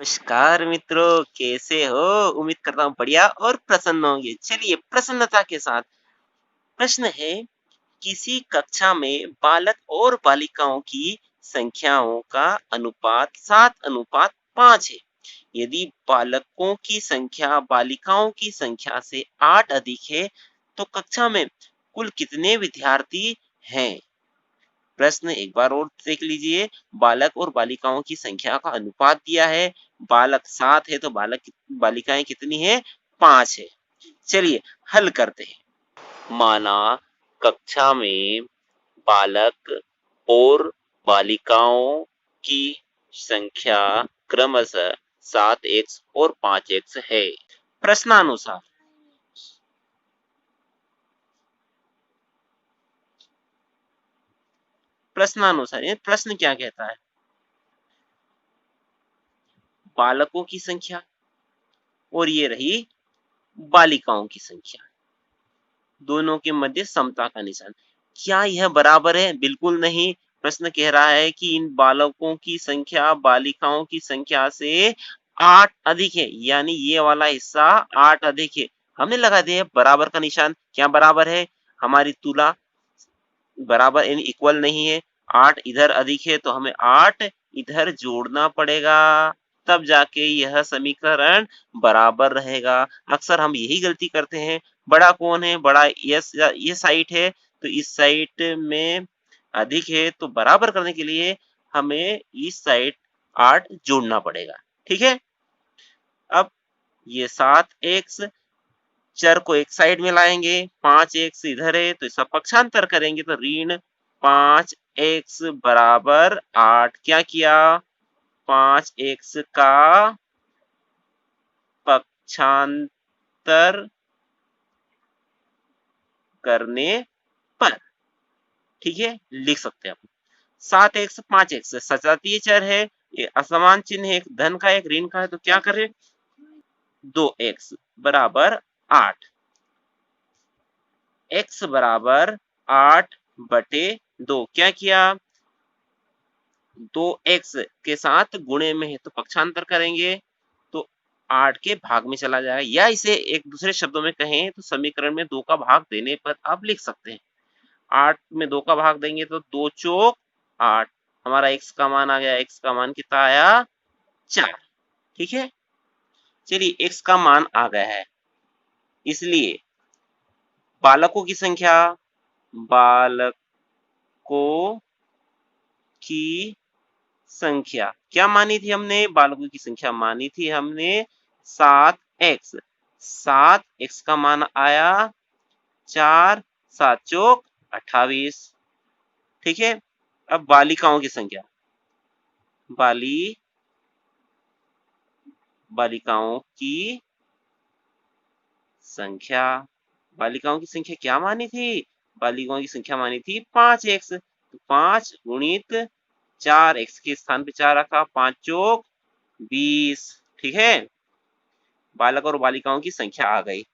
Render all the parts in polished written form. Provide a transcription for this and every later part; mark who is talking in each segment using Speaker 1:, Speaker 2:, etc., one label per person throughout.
Speaker 1: नमस्कार मित्रों, कैसे हो? उम्मीद करता हूँ बढ़िया और प्रसन्न होंगे। चलिए प्रसन्नता के साथ प्रश्न है, किसी कक्षा में बालक और बालिकाओं की संख्याओं का अनुपात 7:5 है। यदि बालकों की संख्या बालिकाओं की संख्या से 8 अधिक है, तो कक्षा में कुल कितने विद्यार्थी हैं? प्रश्न एक बार और देख लीजिए। बालक और बालिकाओं की संख्या का अनुपात दिया है। बालक 7 है तो बालिकाएं कितनी है? 5 है। चलिए हल करते हैं। माना कक्षा में बालक और बालिकाओं की संख्या क्रमशः 7x और 5x है। प्रश्नानुसार प्रश्नानुसार ये प्रश्न क्या कहता है? बालकों की संख्या और ये रही बालिकाओं की संख्या, दोनों के मध्य समता का निशान। क्या यह बराबर है? बिल्कुल नहीं। प्रश्न कह रहा है कि इन बालकों की संख्या बालिकाओं की संख्या से 8 अधिक है, यानी ये वाला हिस्सा 8 अधिक है। हमने लगा दिया बराबर का निशान। क्या बराबर है? हमारी तुला बराबर यानी इक्वल नहीं है। 8 इधर अधिक है तो हमें 8 इधर जोड़ना पड़ेगा, तब जाके यह समीकरण बराबर रहेगा। अक्सर हम यही गलती करते हैं। बड़ा कौन है? बड़ा ये साइड है तो इस साइड में अधिक है, तो बराबर करने के लिए हमें इस साइड 8 जोड़ना पड़ेगा। ठीक है। अब ये 7x चर को एक साइड में लाएंगे, 5x इधर है तो इसका पक्षांतर करेंगे तो ऋण 5x बराबर 8। क्या किया? 5x का पक्षांतर करने पर, ठीक है, लिख सकते हैं। 7x 5x सजातीय चर है, ये असमान चिन्ह है, एक धन का एक ऋण का है, तो क्या करें? 2x बराबर 8, x बराबर 8/2। क्या किया? 2x के साथ गुणे में है तो पक्षांतर करेंगे तो 8 के भाग में चला जाएगा, या इसे एक दूसरे शब्दों में कहें तो समीकरण में 2 का भाग देने पर आप लिख सकते हैं। 8 में 2 का भाग देंगे तो 2 चौक 8, हमारा x का मान आ गया। x का मान कितना आया? 4। ठीक है। चलिए x का मान आ गया है, इसलिए बालकों की संख्या, बालकों की संख्या क्या मानी थी हमने? बालकों की संख्या मानी थी हमने 7x। 7x का मान आया 4, 7 चौक 28। ठीक है। अब बालिकाओं की संख्या, बालिकाओं की संख्या, बालिकाओं की संख्या क्या मानी थी? बालिकाओं की संख्या मानी थी 5x, तो 5 गुणित 4x के स्थान पे 4 रखा, 5 चौक 20। ठीक है। बालक और बालिकाओं की संख्या आ गई।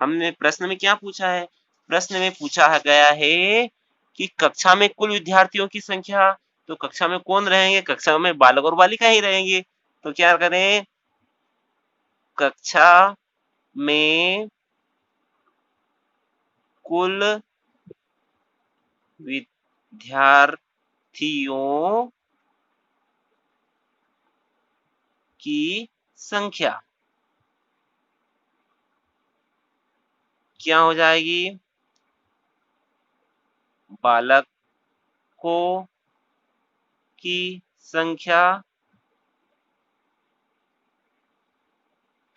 Speaker 1: हमने प्रश्न में क्या पूछा है? प्रश्न में पूछा गया है कि कक्षा में कुल विद्यार्थियों की संख्या, तो कक्षा में कौन रहेंगे? कक्षा में बालक और बालिका ही रहेंगे। तो क्या करें? कक्षा में कुल विद्यार्थियों की संख्या क्या हो जाएगी? बालकों की संख्या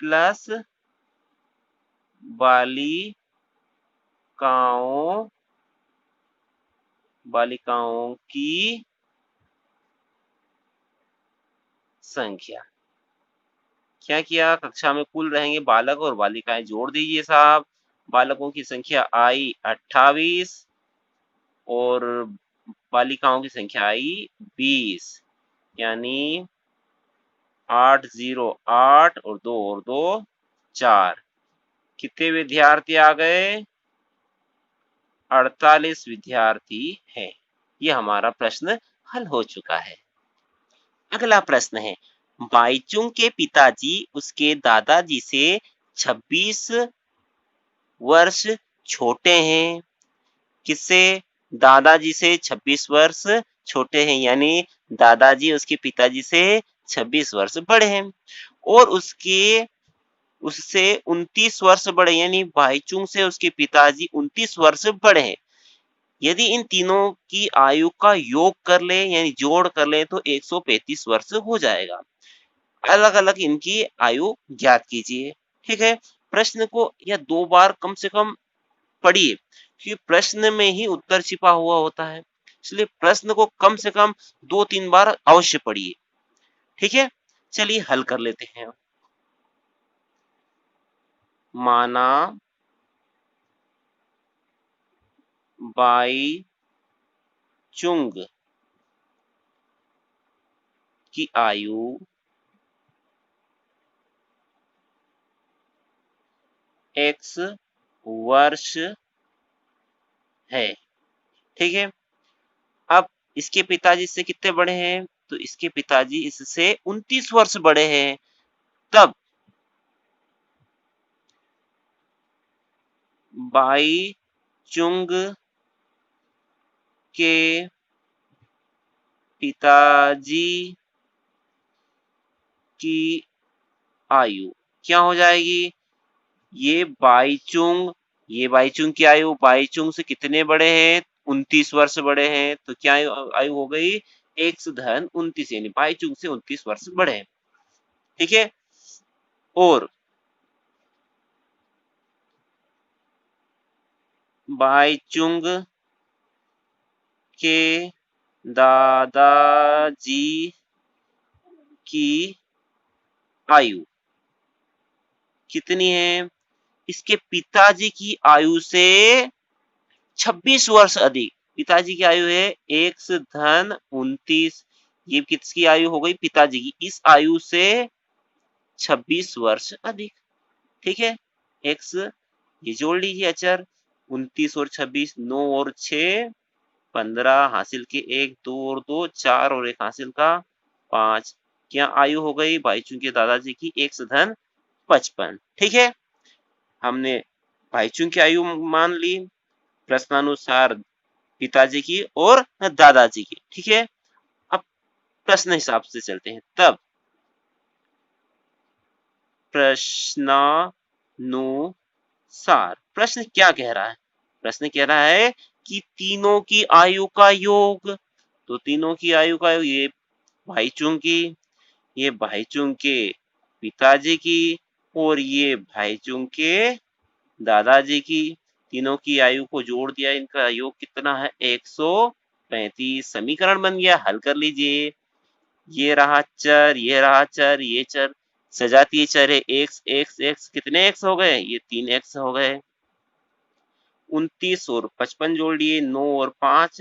Speaker 1: प्लस बालिकाओं की संख्या। क्या किया? कक्षा में कुल रहेंगे बालक और बालिकाएं, जोड़ दीजिए साहब। बालकों की संख्या आई 28 और बालिकाओं की संख्या आई 20, यानी 8 0 8 और 2 और 2 4। कितने विद्यार्थी आ गए? 48 विद्यार्थी हैं। ये हमारा प्रश्न हल हो चुका है। अगला प्रश्न है, बाईचुंग के पिताजी उसके दादाजी से 26 वर्ष छोटे हैं। किससे? दादाजी से 26 वर्ष छोटे हैं, यानी दादाजी उसके पिताजी से 26 वर्ष बड़े हैं। और उससे 29 वर्ष बड़े, यानी बाईचुंग से उसके पिताजी 29 वर्ष बड़े हैं। यदि इन तीनों की आयु का योग कर ले, यानी जोड़ कर ले, तो 135 वर्ष हो जाएगा। अलग अलग इनकी आयु ज्ञात कीजिए। ठीक है, प्रश्न को या 2 बार कम से कम पढ़िए, क्योंकि प्रश्न में ही उत्तर छिपा हुआ होता है, इसलिए प्रश्न को कम से कम 2-3 बार अवश्य पढ़िए। ठीक है, चलिए हल कर लेते हैं। माना बाईचुंग की आयु x वर्ष है। ठीक है, अब इसके पिताजी से कितने बड़े हैं? तो इसके पिताजी इससे 29 वर्ष बड़े हैं। तब बाईचुंग के पिताजी की आयु क्या हो जाएगी? ये बाईचुंग की आयु बाईचुंग से कितने बड़े हैं? 29 वर्ष बड़े हैं। तो क्या आयु हो गई? x धन 29, यानी बाईचुंग से 29 वर्ष बड़े हैं। ठीक है, और बाईचुंग के दादाजी की आयु कितनी है? इसके पिताजी की आयु से 26 वर्ष अधिक। पिताजी की आयु है x धन 29, ये किसकी आयु हो गई? पिताजी की। इस आयु से 26 वर्ष अधिक। ठीक है, x ये जोड़ लीजिए अचर, 29 और 26, 9 और 6 15, हासिल के 1, 2 और 2 4 और 1 हासिल का 5। क्या आयु हो गई बाईचुंग के दादाजी की? x धन 55। ठीक है, हमने बाईचुंग की आयु मान ली, प्रश्नानुसार पिताजी की और दादाजी की। ठीक है, अब प्रश्न हिसाब से चलते हैं। तब प्रश्नानुसार प्रश्न क्या कह रहा है? प्रश्न कह रहा है कि तीनों की आयु का योग। तो तीनों की आयु का योग, ये भाईचुंग की, ये भाईचुंग के पिताजी की, और ये भाईचुंग के दादाजी की। तीनों की आयु को जोड़ दिया, इनका योग कितना है? 135। समीकरण बन गया, हल कर लीजिए। ये रहा चर, ये रहा चर, ये चर, सजातीय चर है x x x, कितने x हो गए? ये 3x हो गए। 29 और 55 जोड़ लिए, 9 और 5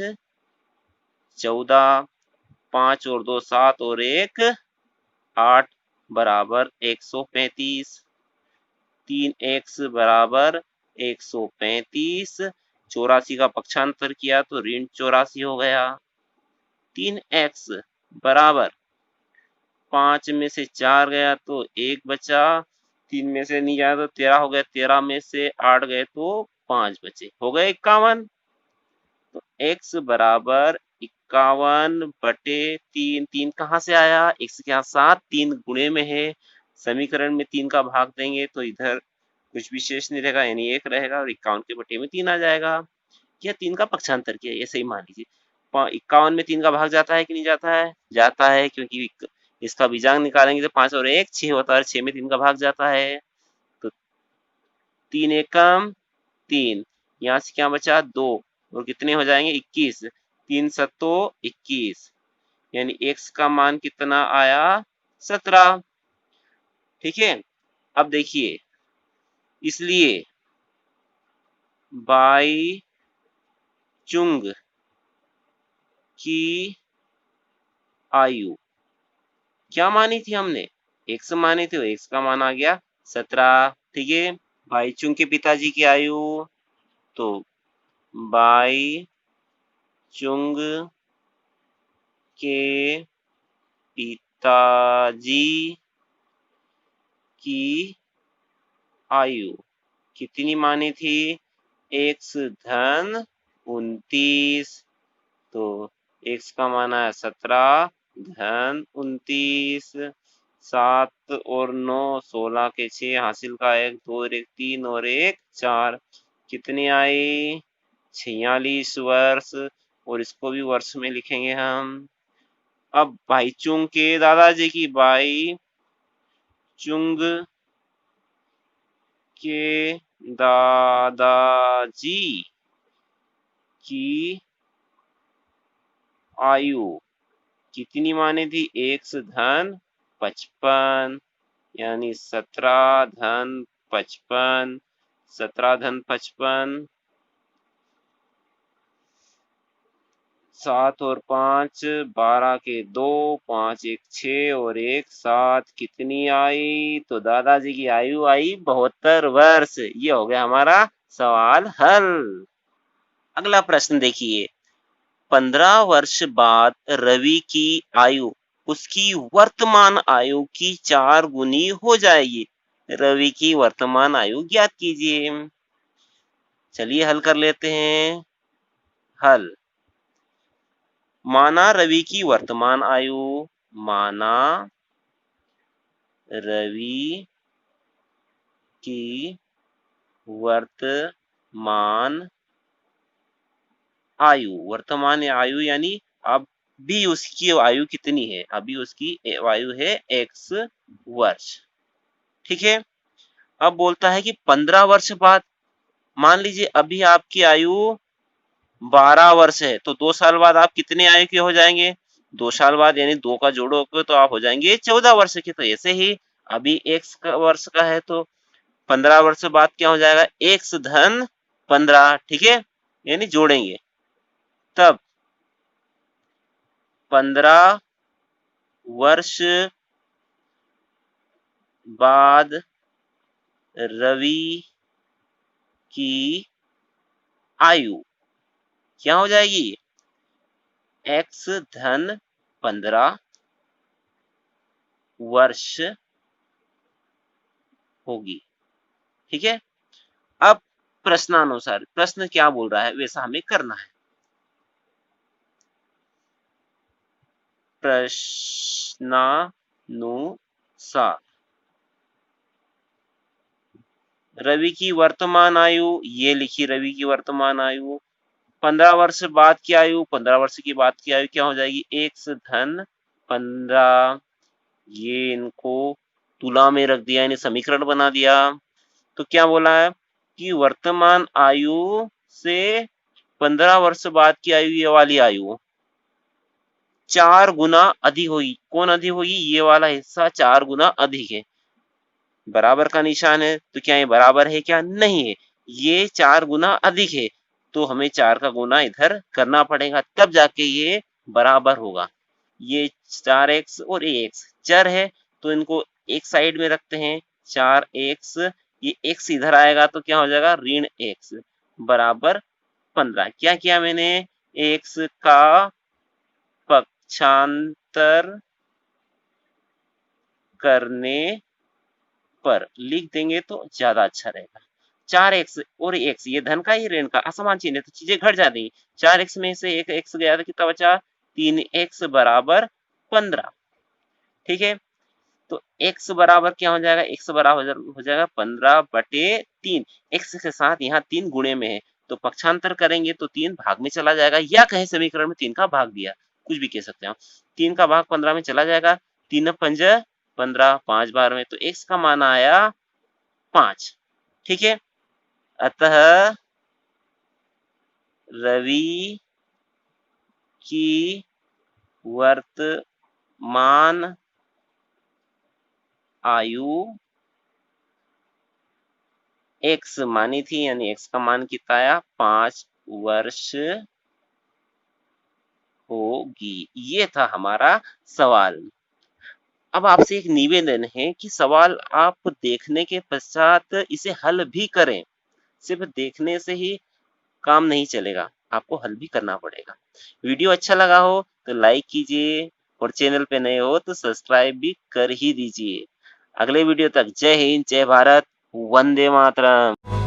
Speaker 1: 14, 5 और 2 7 और 1 8 बराबर 135। 3x बराबर 135। 84 का पक्षांतर किया तो ऋण 84 हो गया। 3x बराबर 5 में से 4 गया तो 1 बचा, 3 में से नहीं गया तो 13 हो गया, 13 में से 8 गए तो 5 बचे, हो गए 51। तो x बराबर 51/3। 3 कहाँ से आया? x के यहाँ 7, 3 गुणे में है, समीकरण में 3 का भाग देंगे तो इधर कुछ विशेष नहीं रहेगा, यानी 1 रहेगा, और 51 के बटे में 3 आ जाएगा। यह 3 का पक्षांतर किया, ये सही मान लीजिए। 51 में 3 का भाग जाता है कि नहीं जाता है? जाता है, क्योंकि इसका बीजांग निकालेंगे तो 5 और 1 6 होता है, 6 में 3 का भाग जाता है। तो 3 एकम 3, यहाँ से क्या बचा? 2, और कितने हो जाएंगे? 21। 3 सत्तो 21, यानी x का मान कितना आया? 17। ठीक है, अब देखिए, इसलिए बाईचुंग की आयु क्या मानी थी हमने? x मानी थी, x का मान आ गया 17। ठीक है, बाईचुंग के पिताजी की आयु, तो बाईचुंग के पिताजी की आयु कितनी मानी थी? एक्स धन 29। तो एक्स का माना है 17 धन 29। 7 और 9 16 के 6 हासिल का 1 2 और 1 3 और 1 4 कितनी आई? 46 वर्ष। और इसको भी वर्ष में लिखेंगे हम। अब भाईचुंग के दादाजी की बाई चुंग के दादाजी की आयु कितनी मानी थी? एक्स धन 55 यानी 17 धन 55। 17 धन 55 7 और 5 12 के 2 5 1 6 और 1 7 कितनी आई? तो दादाजी की आयु आई 72 वर्ष। ये हो गया हमारा सवाल हल। अगला प्रश्न देखिए। 15 वर्ष बाद रवि की आयु उसकी वर्तमान आयु की 4 गुनी हो जाएगी। रवि की वर्तमान आयु ज्ञात कीजिए। चलिए हल कर लेते हैं। हल। माना रवि की वर्तमान आयु। माना रवि की वर्तमान आयु। वर्तमान आयु यानी अब भी उसकी आयु कितनी है? अभी उसकी आयु है एक्स वर्ष। ठीक है। अब बोलता है कि 15 वर्ष बाद, मान लीजिए अभी आपकी आयु 12 वर्ष है, तो 2 साल बाद आप कितने आयु के हो जाएंगे? 2 साल बाद यानी 2 का जोड़ोगे तो आप हो जाएंगे 14 वर्ष के। तो ऐसे ही अभी एक्स वर्ष का है तो 15 वर्ष बाद क्या हो जाएगा? एक्स धन 15। ठीक है, यानी जोड़ेंगे तब 15 वर्ष बाद रवि की आयु क्या हो जाएगी? एक्स धन 15 वर्ष होगी। ठीक है। अब प्रश्नानुसार प्रश्न क्या बोल रहा है वैसा हमें करना है। प्रश्नानुसार रवि की वर्तमान आयु ये लिखी। रवि की वर्तमान आयु 15 वर्ष बाद की आयु, 15 वर्ष की बाद की आयु क्या हो जाएगी? एक्स धन 15। ये इनको तुला में रख दिया, यानी समीकरण बना दिया। तो क्या बोला है कि वर्तमान आयु से 15 वर्ष बाद की आयु, ये वाली आयु 4 गुना अधिक होगी। कौन अधिक होगी? ये वाला हिस्सा 4 गुना अधिक है। बराबर का निशान है तो क्या ये बराबर है? क्या नहीं है। ये 4 गुना अधिक है तो हमें 4 का गुना इधर करना पड़ेगा, तब जाके ये बराबर होगा। ये 4x और x चर है तो इनको एक साइड में रखते हैं। 4x, ये x इधर आएगा तो क्या हो जाएगा? ऋण x बराबर 15। क्या किया मैंने? x का पक्षांतर करने पर लिख देंगे तो ज्यादा अच्छा रहेगा। 4x और x, ये धन का ही ऋण का असमान चिन्ह है तो चीजें घट जाती। 4x में से एक x गया तो कितना बचा? 3x बराबर 15। ठीक है। तो x बराबर क्या हो जाएगा? x बराबर हो जाएगा 15/3। x के साथ यहाँ 3 गुणे में है तो पक्षांतर करेंगे तो 3 भाग में चला जाएगा, या कहे समीकरण में 3 का भाग दिया, कुछ भी कह सकते हैं। 3 का भाग 15 में चला जाएगा। 3 पंज 15, 5 बार में, तो x का मान आया 5। ठीक है। अतः रवि की वर्तमान आयु x मानी थी, यानी x का मान कितना आया? 5 वर्ष होगी। ये था हमारा सवाल। अब आपसे एक निवेदन है कि सवाल आप देखने के पश्चात इसे हल भी करें। सिर्फ देखने से ही काम नहीं चलेगा, आपको हल भी करना पड़ेगा। वीडियो अच्छा लगा हो तो लाइक कीजिए और चैनल पे नए हो तो सब्सक्राइब भी कर ही दीजिए। अगले वीडियो तक जय हिंद, जय भारत, वंदे मातरम।